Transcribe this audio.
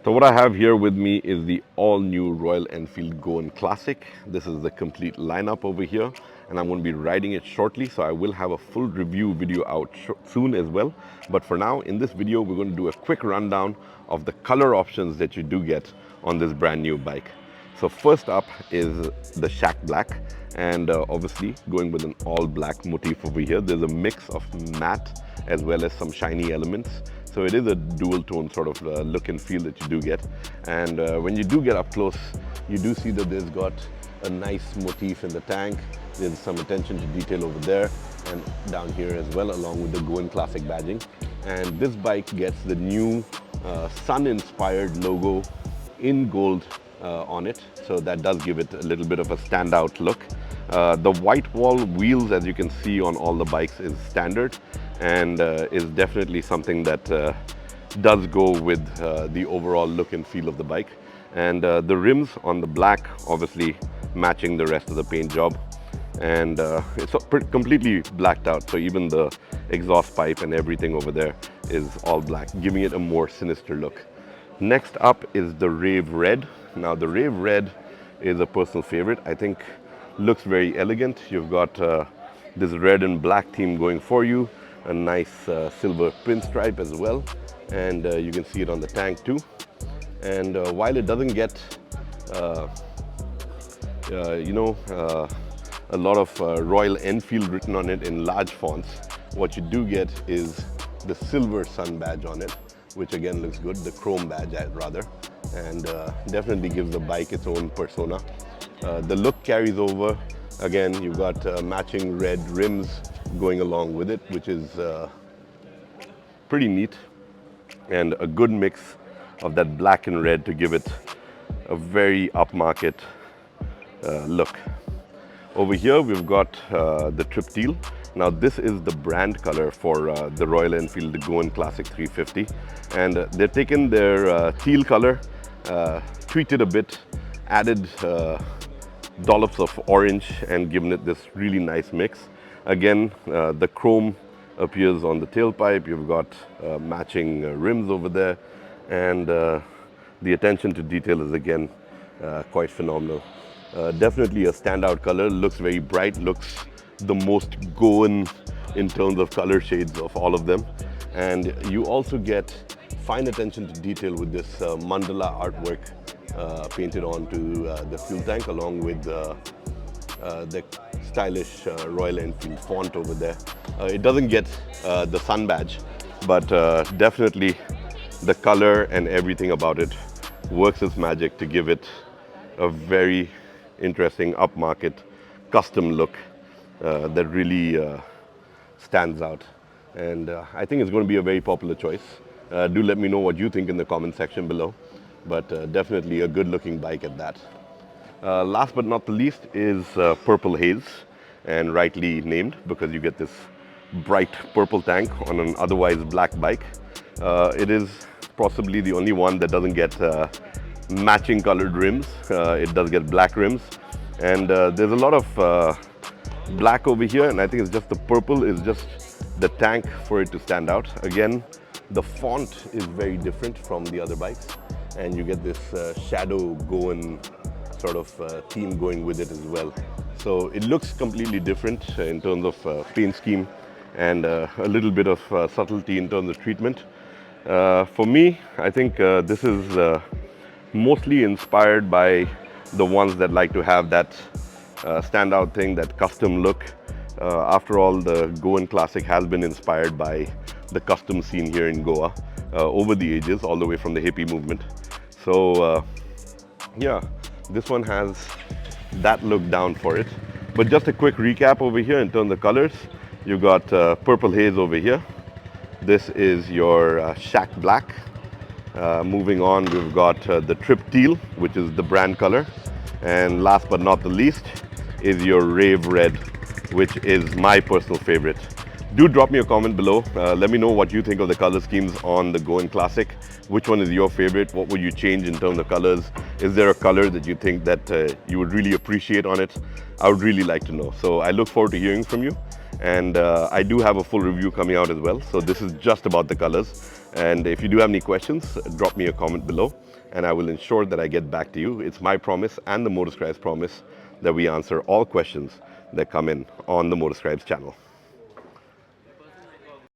So what I have here with me is the all-new Royal Enfield Goan Classic. This is the complete lineup over here, and I'm going to be riding it shortly, so I will have a full review video out soon as well. But for now, in this video, we're going to do a quick rundown of the color options that you do get on this brand new bike. So first up is the Shack Black, and obviously going with an all-black motif over here. There's a mix of matte as well as some shiny elements. So it is a dual tone sort of look and feel that you do get. And when you do get up close, you do see that there's got a nice motif in the tank. There's some attention to detail over there and down here as well, along with the Goan Classic badging. And this bike gets the new sun-inspired logo in gold on it. So that does give it a little bit of a standout look. The white wall wheels, as you can see on all the bikes, is standard and is definitely something that does go with the overall look and feel of the bike. And the rims on the black, obviously matching the rest of the paint job. And it's completely blacked out, so even the exhaust pipe and everything over there is all black, giving it a more sinister look. Next up is the Rave Red. Now the Rave Red is a personal favorite. I think looks very elegant. You've got this red and black theme going for you, a nice silver pinstripe as well, and you can see it on the tank too. And while it doesn't get a lot of Royal Enfield written on it in large fonts, what you do get is the silver sun badge on it, which again looks good, the chrome badge rather, and definitely gives the bike its own persona. The look carries over. Again, you've got matching red rims going along with it, which is pretty neat, and a good mix of that black and red to give it a very upmarket look. Over here we've got the Trip Teal. Now this is the brand color for the Royal Enfield Goan Classic 350, and they've taken their teal color, tweaked it a bit, added dollops of orange and given it this really nice mix. Again, the chrome appears on the tailpipe. You've got matching rims over there, and the attention to detail is again quite phenomenal. Definitely a standout color, looks very bright, looks the most Goan in terms of color shades of all of them. And you also get fine attention to detail with this mandala artwork painted onto the fuel tank, along with the stylish Royal Enfield font over there. It doesn't get the sun badge, but definitely the color and everything about it works its magic to give it a very interesting upmarket custom look that really stands out. And I think it's going to be a very popular choice. Do let me know what you think in the comment section below, but definitely a good looking bike at that. Last but not the least is Purple Haze, and rightly named because you get this bright purple tank on an otherwise black bike. It is possibly the only one that doesn't get matching colored rims. It does get black rims, and there's a lot of black over here, and I think it's just the purple is just the tank for it to stand out. Again, the font is very different from the other bikes, and you get this shadow Goan sort of theme going with it as well. So it looks completely different in terms of paint scheme and a little bit of subtlety in terms of treatment. For me, I think this is mostly inspired by the ones that like to have that standout thing, that custom look. After all, the Goan Classic has been inspired by the custom scene here in Goa over the ages, all the way from the hippie movement. So yeah, this one has that look down for it. But just a quick recap over here in terms of colors. You've got Purple Haze over here. This is your Shack Black. Moving on, we've got the Trip Teal, which is the brand color. And last but not the least is your Rave Red, which is my personal favorite. Do drop me a comment below. Let me know what you think of the color schemes on the Goan Classic. Which one is your favorite? What would you change in terms of colors? Is there a color that you think that you would really appreciate on it? I would really like to know. So I look forward to hearing from you. And I do have a full review coming out as well. So this is just about the colors. And if you do have any questions, drop me a comment below and I will ensure that I get back to you. It's my promise and the MotorScribes promise that we answer all questions that come in on the MotorScribes channel.